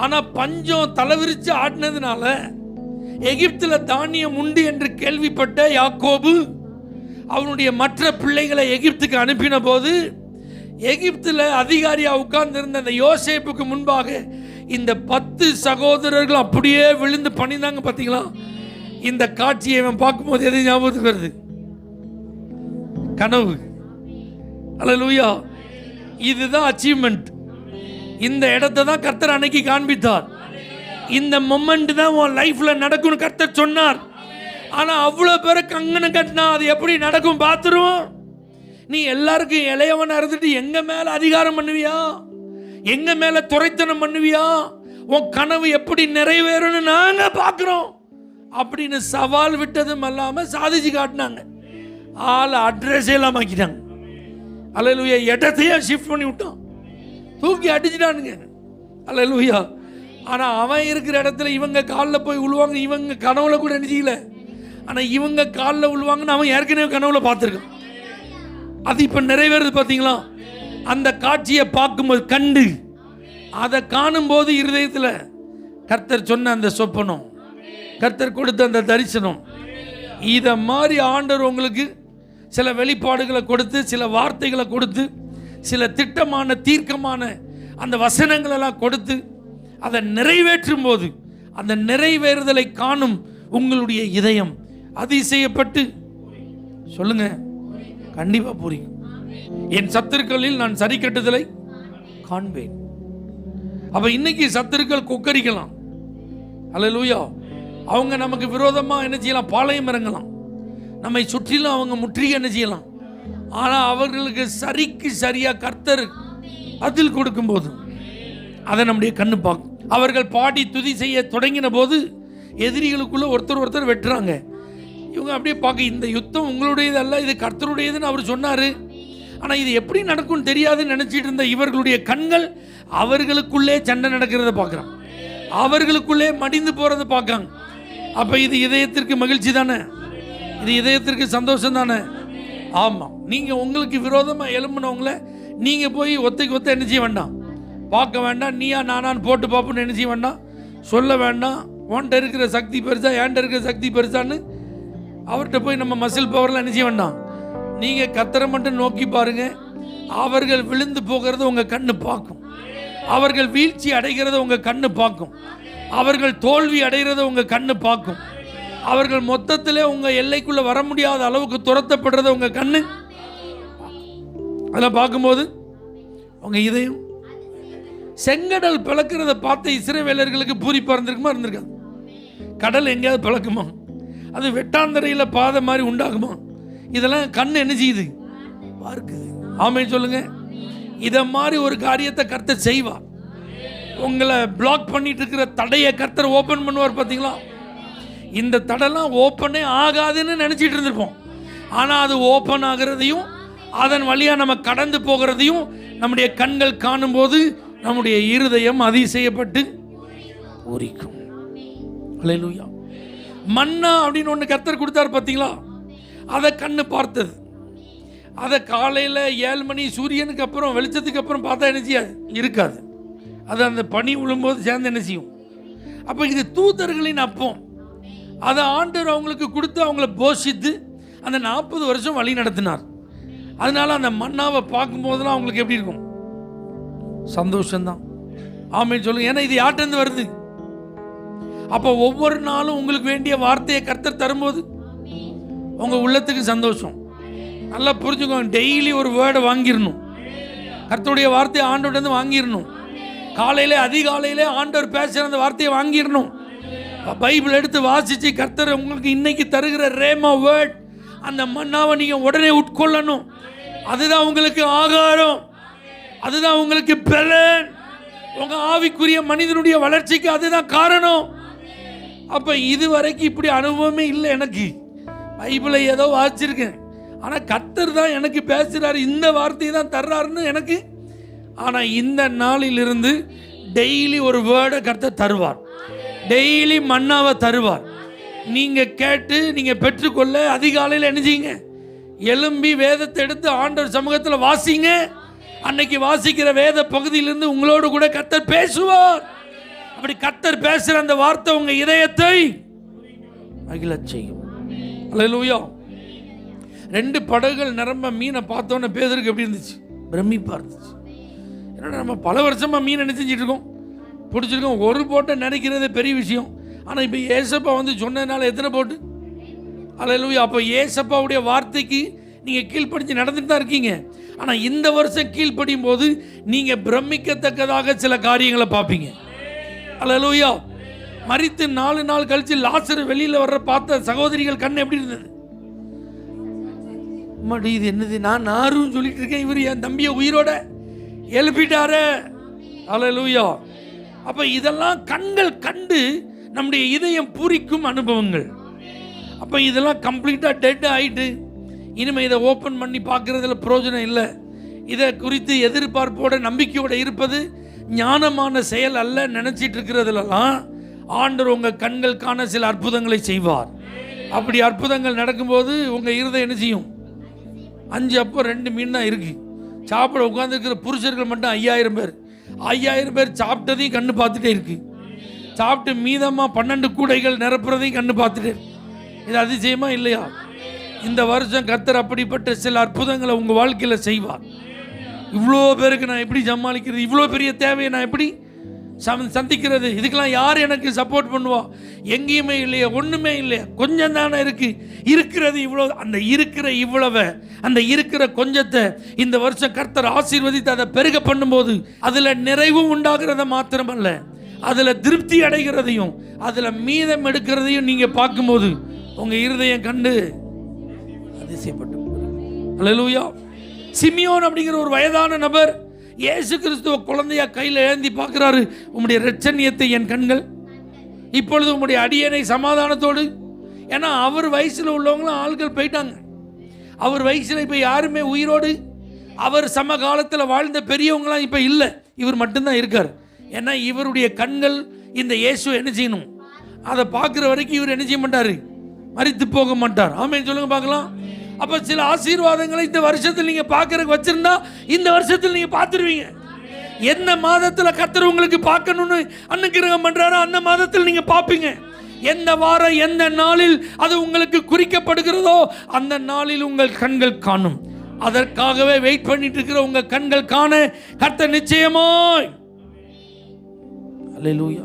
ஆனா பஞ்சம் தலைவிரிச்சு ஆடினதுனால எகிப்துல தானியம் உண்டு என்று கேள்விப்பட்ட யாக்கோபு அவனுடைய மற்ற பிள்ளைகளை எகிப்துக்கு அனுப்பின போது எகிப்துல அதிகாரியா உட்கார்ந்து இருந்த அந்த யோசேப்புக்கு முன்பாக இந்த 10 சகோதரர்கள் அப்படியே விழுந்து பணிந்தாங்க. பார்த்தீங்களா? இந்த காட்சியை இவன் பார்க்கும்போது எது ஞாபகத்துக்கு வருது? கனவு. அல்லேலூயா. இதுதான் அச்சீவ்மெண்ட். இந்த இடத்தை தான் கர்த்தர் அன்னைக்கு காண்பித்தார். இந்த மொமெண்ட் தான் உன் லைஃப்ல நடக்கும்னு கர்த்தர் சொன்னார். ஆனா அவ்வளவு பேரை கங்கணம் கட்டினா அது எப்படி நடக்கும் பார்த்துருவோம். நீ எல்லாருக்கும் இளையவனா இருந்துட்டு எங்க மேல அதிகாரம் பண்ணுவியா? எங்க மேல துரைத்தனம் பண்ணுவியா? உன் கனவு எப்படி நிறைவேறும்னு நாங்க பார்க்கிறோம் அப்படின்னு சவால் விட்டதும் அல்லாம சாதிச்சு காட்டினாங்க. ஆள் அட்ரஸ் எல்லாம் ஆக்கிட்டாங்க. அல்லேலூயா. இடத்தையே ஷிஃப்ட் பண்ணி விட்டான், தூக்கி அடிச்சுட்டானுங்க. அல்லேலூயா. ஆனா அவன் இருக்கிற இடத்துல இவங்க காலில் போய் விழுவாங்க. இவங்க கனவுல கூட நினைச்சிக்கல, ஆனா இவங்க காலில் விழுவாங்கன்னு அவன் ஏற்கனவே கனவுல பார்த்துருக்கான். அது இப்ப நிறைவேறுது. பார்த்தீங்களா? அந்த காட்சியை பார்க்கும்போது கண்டு அதை காணும் போது இருதயத்தில் கர்த்தர் சொன்ன அந்த சொப்பனம், கர்த்தர் கொடுத்த அந்த தரிசனம், இதை மாதிரி ஆண்டவர் உங்களுக்கு சில வெளிப்பாடுகளை கொடுத்து, சில வார்த்தைகளை கொடுத்து, சில திட்டமான தீர்க்கமான அந்த வசனங்களெல்லாம் கொடுத்து அதை நிறைவேற்றும் போது அந்த நிறைவேறுதலை காணும் உங்களுடைய இதயம் அதிசயப்பட்டு சொல்லுங்க, கண்டிப்பா புரியும். என் சத்துருக்களில் நான் சரி கட்டுதலை காண்பேன். அப்ப இன்னைக்கு சத்துருக்கள் கொக்கரிக்கலாம். அல்லேலூயா. அவங்க நமக்கு விரோதமா என்ன செய்யலாம்? பாளையம் இறங்கலாம். நம்மை சுற்றிலும் அவங்க முற்றுகை என்ன செய்யலாம்? ஆனா அவர்களுக்கு சரிக்கு சரியா கர்த்தர் பதில் கொடுக்கும் போது அதை நம்முடைய கண்ணு பார்க்கும். அவர்கள் பாடி துதி செய்ய தொடங்கின போது எதிரிகளுக்குள்ள ஒருத்தர் வெட்டுறாங்க. இவங்க அப்படியே பார்க்க, இந்த யுத்தம் உங்களுடையது அல்ல, இது கர்த்தருடையதுன்னு அவர் சொன்னாரு. ஆனா இது எப்படி நடக்கும்னு தெரியாதுன்னு நினைச்சிட்டு இருந்த இவர்களுடைய கண்கள் அவர்களுக்குள்ளே சண்டை நடக்கிறத பார்க்குறான், அவர்களுக்குள்ளே மடிந்து போறதை பார்க்காங்க. அப்ப இது இதயத்திற்கு மகிழ்ச்சி தானே? இது இதயத்திற்கு சந்தோஷம் தானே? ஆமா. நீங்க உங்களுக்கு விரோதமா எழும்பினவங்கள நீங்க போய் ஒத்தைக்கு என்ன செய்ய வேண்டாம், பார்க்க வேண்டாம். நீயா நானான்னு போட்டு பார்ப்போன்னு என்ன செய்ய வேண்டாம், சொல்ல வேண்டாம். உன்கிட்ட இருக்கிற சக்தி பெருசா, என்கிட்ட இருக்கிற சக்தி பெருசான்னு அவர்கிட்ட போய் நம்ம மசில் பவர்லாம் என்ன செய்ய வேண்டாம். நீங்க கத்தரை மட்டும் நோக்கி பாருங்க. அவர்கள் விழுந்து போகிறத உங்க கண்ணு பார்க்கும், அவர்கள் வீழ்ச்சி அடைகிறத உங்க கண்ணு பார்க்கும், அவர்கள் தோல்வி அடைகிறத உங்க கண்ணு பார்க்கும், அவர்கள் மொத்தத்திலே உங்க எல்லைக்குள்ள வர முடியாத அளவுக்கு துரத்தப்படுறத உங்க கண்ணு அதெல்லாம் பார்க்கும்போது உங்க இதயம் செங்கடல் பிளக்கிறத பார்த்த இஸ்ரவேலர்களுக்கு பூரிப்பா இருந்திருக்காது. கடல் எங்கேயாவது பிளக்குமா? அது வெட்டாந்தரையில் பாதை மாதிரி உண்டாகுமா? இதெல்லாம் கண்ணு என்ன செய்யுது? பார்க்குது. ஆமென் சொல்லுங்க. இதை மாதிரி ஒரு காரியத்தை கர்த்தர் செய்வார். உங்களை பிளாக் பண்ணிட்டு இருக்கிற தடையை கர்த்தர் ஓப்பன் பண்ணுவார். பார்த்தீங்களா? இந்த தடைலாம் ஓப்பனே ஆகாதுன்னு நினச்சிட்டு இருந்திருப்போம். ஆனால் அது ஓப்பன் ஆகிறதையும் அதன் வழியாக நம்ம கடந்து போகிறதையும் நம்முடைய கண்கள் காணும்போது நம்முடைய இருதயம் அதிசயப்பட்டு பூரிக்கும். அல்லேலூயா. மன்னா அப்படின்னு ஒன்று கர்த்தர் கொடுத்தார். பார்த்தீங்களா? அதை கண்ணு பார்த்தது. அதை காலையில் 7 மணி சூரியனுக்கு அப்புறம் வெளிச்சத்துக்கு அப்புறம் பார்த்தா என்ன செய்யாது? இருக்காது. அது அந்த பனி விழும்போது சேர்ந்து என்ன செய்யும்? அப்போ இது தூதர்களின் அப்பம். அதை ஆண்டவர் அவங்களுக்கு கொடுத்து அவங்கள போஷித்து அந்த 40 வருஷம் வழி நடத்தினார். அதனால அந்த மன்னாவை பார்க்கும்போதெல்லாம் அவங்களுக்கு எப்படி இருக்கும்? சந்தோஷம்தான். ஆமென் சொல்லுங்க. ஏன்னா இது யார்கிட்ட வருது? அப்போ ஒவ்வொரு நாளும் உங்களுக்கு வேண்டிய வார்த்தையை கர்த்தர் தரும்போது உங்க உள்ளத்துக்கு சந்தோஷம். நல்லா புரிஞ்சுக்கோங்க. டெய்லி ஒரு வேர்டை வாங்கிடணும். கர்த்தருடைய வார்த்தையை ஆண்டவர்கிட்ட வாங்கிடணும். காலையிலே அதிகாலையிலே ஆண்டவர் பேசுகிற அந்த வார்த்தையை வாங்கிடணும். பைபிள் எடுத்து வாசித்து கர்த்தர் உங்களுக்கு இன்னைக்கு தருகிற ரேமா வேர்ட், அந்த மன்னாவை நீங்கள் உடனே உட்கொள்ளணும். அதுதான் உங்களுக்கு ஆகாரம், அதுதான் உங்களுக்கு பலன். உங்கள் ஆவிக்குரிய மனிதனுடைய வளர்ச்சிக்கு அதுதான் காரணம். அப்போ இதுவரைக்கும் இப்படி அனுபவமே இல்லை எனக்கு. பைபிளை ஏதோ வாசிச்சிருக்கேன், ஆனால் கர்த்தர் தான் எனக்கு பேசுகிறாரு, இந்த வார்த்தையை தான் தர்றாருன்னு எனக்கு. ஆனால் இந்த நாளிலிருந்து டெய்லி ஒரு வேர்டை கர்த்தர் தருவார், டெய்லி மன்னாவை தருவார். நீங்கள் கேட்டு நீங்கள் பெற்றுக்கொள்ள அதிகாலையில் என்ன செய்யுங்க? எழும்பி வேதத்தை எடுத்து ஆண்டவர் சமூகத்தில் வாசிங்க. அன்னைக்கு வாசிக்கிற வேத பகுதியிலிருந்து உங்களோடு கூட கர்த்தர் பேசுவார். அப்படி கர்த்தர் பேசுற அந்த வார்த்தை உங்க இதயத்தை மகிழச் செய்யும். அல்லேலூயா. 2 படகுகள் நிரம்ப மீனை பார்த்தோன்னே பேதுருக்கு எப்படி இருந்துச்சு? பிரமிப்பா இருந்துச்சு. ஏன்னா நம்ம பல வருஷமா மீன் என்ன செஞ்சுட்டு இருக்கோம், பிடிச்சிருக்கோம். ஒரு போட்டை நினைக்கிறதே பெரிய விஷயம். ஆனால் இப்போ ஏசப்பா வந்து சொன்னதுனால எத்தனை போட்டு? அல்லேலூயா. அப்போ ஏசப்பாவுடைய வார்த்தைக்கு நீங்கள் கீழ்ப்படிஞ்சு நடந்துட்டு தான் இருக்கீங்க. ஆனால் இந்த வருஷம் கீழ்ப்படியும் போது நீங்கள் பிரமிக்கத்தக்கதாக சில காரியங்களை பார்ப்பீங்க. அல்லேலூயா. மரித்து 4 நாள் கழித்து லாசரு வெளியில் வர்ற பார்த்த சகோதரிகள் கண் எப்படி இருந்தது? மடி இது என்னது, நான் நாரும் சொல்லிட்டு இருக்கேன், இவர் என் தம்பியை உயிரோட எழுப்பிட்டாரு. அல்லேலூயா. அப்போ இதெல்லாம் கண்கள் கண்டு நம்முடைய இதயம் பூரிக்கும் அனுபவங்கள். அப்போ இதெல்லாம் கம்ப்ளீட்டாக டெட் ஆகிட்டு இனிமேல் இதை ஓப்பன் பண்ணி பார்க்குறதுல பிரயோஜனம் இல்லை. இதை குறித்து எதிர்பார்ப்போட நம்பிக்கையோடு இருப்பது ஞானமான செயல் அல்ல. நினச்சிட்டு இருக்கிறதுலாம் ஆண்டவர் உங்கள் கண்களுக்கான சில அற்புதங்களை செய்வார். அப்படி அற்புதங்கள் நடக்கும்போது உங்கள் இருதயம் என்ன செய்யும்? 5 அப்போ 2 மீன் தான் இருக்குது. சாப்பிட உட்காந்துருக்கிற புருஷர்கள் மட்டும் 5000 பேர். 5000 பேர் சாப்பிட்டதையும் கண்ணு பார்த்துட்டே இருக்கு. சாப்பிட்டு மீதமாக 12 கூடைகள் நிரப்புறதையும் கண்ணு பார்த்துட்டே. இது அதிசயமா இல்லையா? இந்த வருஷம் கர்த்தர் அப்படிப்பட்ட சில அற்புதங்களை உங்கள் வாழ்க்கையில் செய்வார். இவ்வளோ பேருக்கு நான் எப்படி சமாளிக்கிறது? இவ்வளோ பெரிய தேவையை நான் எப்படி சந்திக்கிறது? இதுக்கெல்லாம் யார் எனக்கு சப்போர்ட் பண்ணுவா? எங்கேயுமே இல்லையா, ஒன்றுமே இல்லையா, கொஞ்சம் தானே இருக்கிறது இவ்வளோ. அந்த இருக்கிற இவ்வளவை, அந்த இருக்கிற கொஞ்சத்தை இந்த வருஷம் கர்த்தர் ஆசீர்வதித்து அதை பெருக பண்ணும்போது அதில் நிறைவும் உண்டாகிறத மாத்திரமல்ல, அதில் திருப்தி அடைகிறதையும் அதில் மீதம் எடுக்கிறதையும் நீங்கள் பார்க்கும்போது உங்கள் இருதயம் கண்டு அதிசயப்பட்டு. அல்லேலூயா. சிமியோன் அப்படிங்கிற ஒரு வயதான நபர் இயேசு கிறிஸ்துவ குழந்தையா கையில் ஏந்தி பார்க்குறாரு. உம்முடைய இரட்சணியத்தை என் கண்கள் இப்பொழுது உம்முடைய அடியனை சமாதானத்தோடு. ஏன்னா அவர் வயசில் உள்ளவங்களும் ஆள்கள் போயிட்டாங்க. அவர் வயசில் இப்போ யாருமே உயிரோடு, அவர் சமகாலத்தில் வாழ்ந்த பெரியவங்களாம் இப்போ இல்லை, இவர் மட்டும்தான் இருக்கார். ஏன்னா இவருடைய கண்கள் இந்த இயேசு என்ன செய்யணும், அதை பார்க்குற வரைக்கும் இவர் என்ன செய்ய மாட்டார், மரித்து போக மாட்டார். ஆமென் சொல்லுங்க பார்க்கலாம். அப்போ சில ஆசீர்வாதங்களை இந்த வருஷத்தில் நீங்கள் பார்க்கறதுக்கு வச்சிருந்தா இந்த வருஷத்தில் நீங்கள் பார்த்துருவீங்க. எந்த மாதத்தில் கர்த்தர் உங்களுக்கு பார்க்கணும்னு அனுக்கிரகம் பண்ணுறாரோ அந்த மாதத்தில் நீங்கள் பார்ப்பீங்க. எந்த வாரம் எந்த நாளில் அது உங்களுக்கு குறிக்கப்படுகிறதோ அந்த நாளில் உங்கள் கண்கள் காணும். அதற்காகவே வெயிட் பண்ணிட்டு இருக்கிற உங்கள் கண்கள் காண கர்த்தர் நிச்சயமாய். அல்லேலூயா.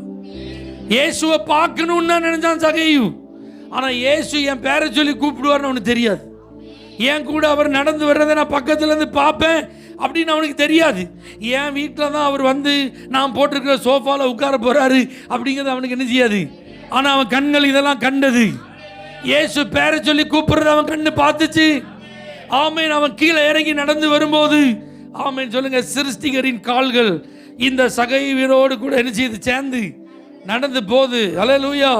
இயேசுவை பார்க்கணும்னு தான் நினைச்சான் சகையு. ஆனால் இயேசு என் பேரை சொல்லி கூப்பிடுவார்னு அவனுக்கு தெரியாது. என் கூட அவர் நடந்து வர்றதை நான் பக்கத்துலேருந்து பார்ப்பேன் அப்படின்னு அவனுக்கு தெரியாது. என் வீட்டில் தான் அவர் வந்து நான் போட்டிருக்கிற சோஃபாவில் உட்கார போகிறாரு அப்படிங்கிறது அவனுக்கு என்ன செய்யாது. ஆனால் அவன் கண்கள் இதெல்லாம் கண்டது. இயேசு பேரை சொல்லி கூப்பிடுறத அவன் கண்ணு பார்த்துச்சு. ஆமேன். அவன் கீழே இறங்கி நடந்து வரும்போது ஆமேன் சொல்லுங்க, சிருஷ்டிகரின் கால்கள் இந்த சகைவரோடு கூட என்ன செய்து சேர்ந்து நடந்து போகுது. அல்லேலூயா.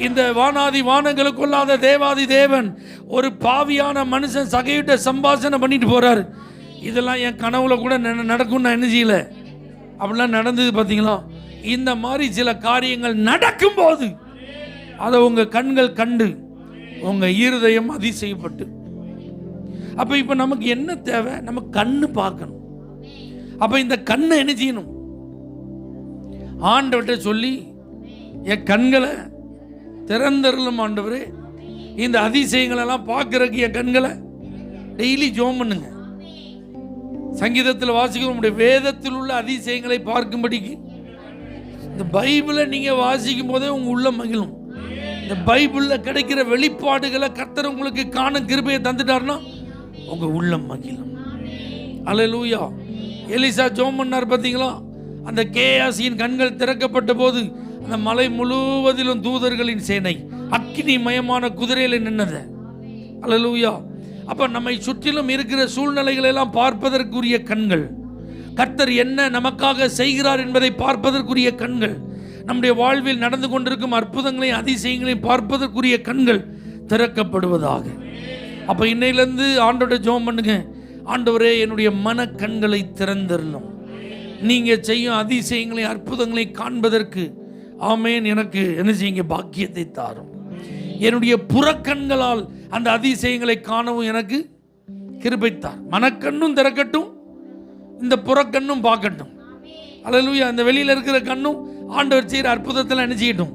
இந்த வானாதி வானங்களுக்கு கொள்ளாத தேவாதி தேவன் ஒரு பாவியான மனுஷன் சகையிட்ட சம்பாஷணை பண்ணிட்டு போறாரு. இதெல்லாம் என் கனவுல கூட நடக்கும். நான் என்ன செய்யல, அப்படிலாம் நடந்தது பார்த்தீங்களா? இந்த மாதிரி சில காரியங்கள் நடக்கும்போது அதை உங்க கண்கள் கண்டு உங்க இருதயம் அதிசயப்பட்டு. அப்ப இப்ப நமக்கு என்ன தேவை? நம்ம கண்ணு பார்க்கணும். அப்ப இந்த கண்ணை என்ன செய்யணும்? ஆண்டவர்கிட்ட சொல்லி என் கண்களை திறந்தருளும் ஆண்டவரே, இந்த அதிசயங்களெல்லாம் பார்க்கறதுக்கு என் கண்களை டெய்லி ஜெபம் பண்ணுங்க. சங்கீதத்தில் வாசிக்கிறோம், உங்களுடைய வேதத்தில் உள்ள அதிசயங்களை பார்க்கும்படிக்கு. இந்த பைபிளை நீங்கள் வாசிக்கும் போதே உங்கள் உள்ள மகிழும். இந்த பைபிளில் கிடைக்கிற வெளிப்பாடுகளை கர்த்தர் உங்களுக்கு காண கிருபையை தந்துட்டார்னா உங்கள் உள்ளம் மகிழும். அல்லேலூயா. எலிசா ஜெபம் பண்ணார் பார்த்தீங்களா? அந்த கேயாசியின் கண்கள் திறக்கப்பட்ட போது அந்த மலை முழுவதிலும் தூதர்களின் சேனை அக்கினி மயமான குதிரையில் நின்னது. அல்லேலூயா. அப்ப நம்மை சுற்றிலும் இருக்கிற சூழ்நிலைகளை எல்லாம் பார்ப்பதற்குரிய கண்கள், கர்த்தர் என்ன நமக்காக செய்கிறார் என்பதை பார்ப்பதற்குரிய கண்கள், நம்முடைய வாழ்வில் நடந்து கொண்டிருக்கும் அற்புதங்களையும் அதிசயங்களையும் பார்ப்பதற்குரிய கண்கள் திறக்கப்படுவதாக. அப்ப இன்னையிலிருந்து ஆண்டவரை ஜெபம் பண்ணுங்க. ஆண்டவரே, என்னுடைய மன கண்களை திறந்தருளும். நீங்க செய்யும் அதிசயங்களை அற்புதங்களை காண்பதற்கு ஆமேன் எனக்கு என்ன செய்யுங்க, பாக்கியத்தை தாரும். என்னுடைய புறக்கண்களால் அந்த அதிசயங்களை காணவும் எனக்கு கிருபைத்தார். மனக்கண்ணும் திறக்கட்டும், இந்த புறக்கண்ணும் பார்க்கட்டும். அல்லேலூயா. இந்த வெளியில இருக்கிற கண்ணும் ஆண்டவர் செய்கிற அற்புதத்தில் என்ன செய்யட்டும்,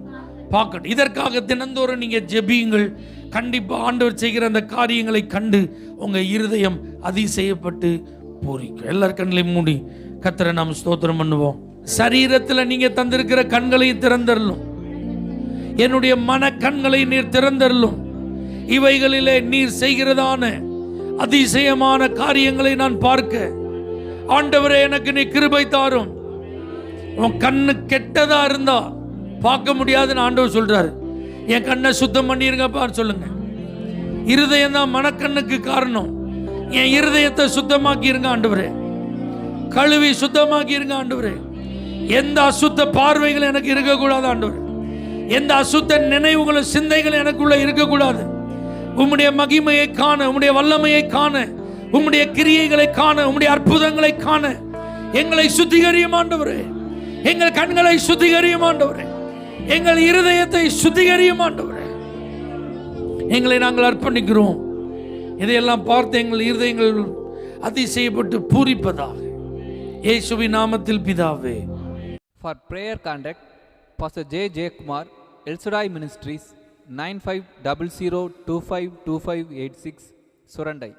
பார்க்கட்டும். இதற்காக தினந்தோறும் நீங்க ஜெபியுங்கள். கண்டிப்பா ஆண்டவர் செய்கிற அந்த காரியங்களை கண்டு உங்க இருதயம் அதிசயப்பட்டு பூரிக்கும். எல்லார் கண்களையும் மூடி கர்த்தரை நாம் ஸ்தோத்திரம் பண்ணுவோம். சரீரத்தில் நீங்க தந்திருக்கிற கண்களையும் திறந்தரலும், என்னுடைய மன கண்களை நீர் திறந்தரலும். இவைகளிலே நீர் செய்கிறதான அதிசயமான காரியங்களை நான் பார்க்க ஆண்டவரே எனக்கு நீ கிருபை தாரும். உன் கண்ணு கெட்டதா இருந்தா பார்க்க முடியாதுன்னு ஆண்டவர் சொல்றாரு. என் கண்ணை சுத்தம் பண்ணிருங்கப்பா சொல்லுங்க. இருதயம் தான் மனக்கண்ணுக்கு காரணம். என் இருதயத்தை சுத்தமாக்கிருங்க ஆண்டவரே, கழுவி சுத்தமாக்கிருங்க ஆண்டவரே. எந்த அசுத்த பார்வைகள் எனக்கு இருக்கக்கூடாது ஆண்டவரே, எந்த அசுத்த நினைவுகளும் சிந்தைகள் எனக்குள்ள இருக்கக்கூடாது. உம்முடைய மகிமையை காண, உம்முடைய வல்லமையை காண, உம்முடைய கிரியைகளை காண, உம்முடைய அற்புதங்களை காண எங்களை சுத்திகரியும் ஆண்டவரே. எங்கள் கண்களை சுத்திகரியும் ஆண்டவரே, எங்கள் இருதயத்தை சுத்திகரியும் ஆண்டவரே. எங்களை நாங்கள் அர்ப்பணிக்கிறோம். இதையெல்லாம் பார்த்து எங்கள் இருதயங்கள் அதிசயப்பட்டு பூரிப்பதாக இயேசுவின் நாமத்தில் பிதாவே. For prayer contact Pastor J. Kumar, El Shaddai Ministries, 9500252586, Surandai.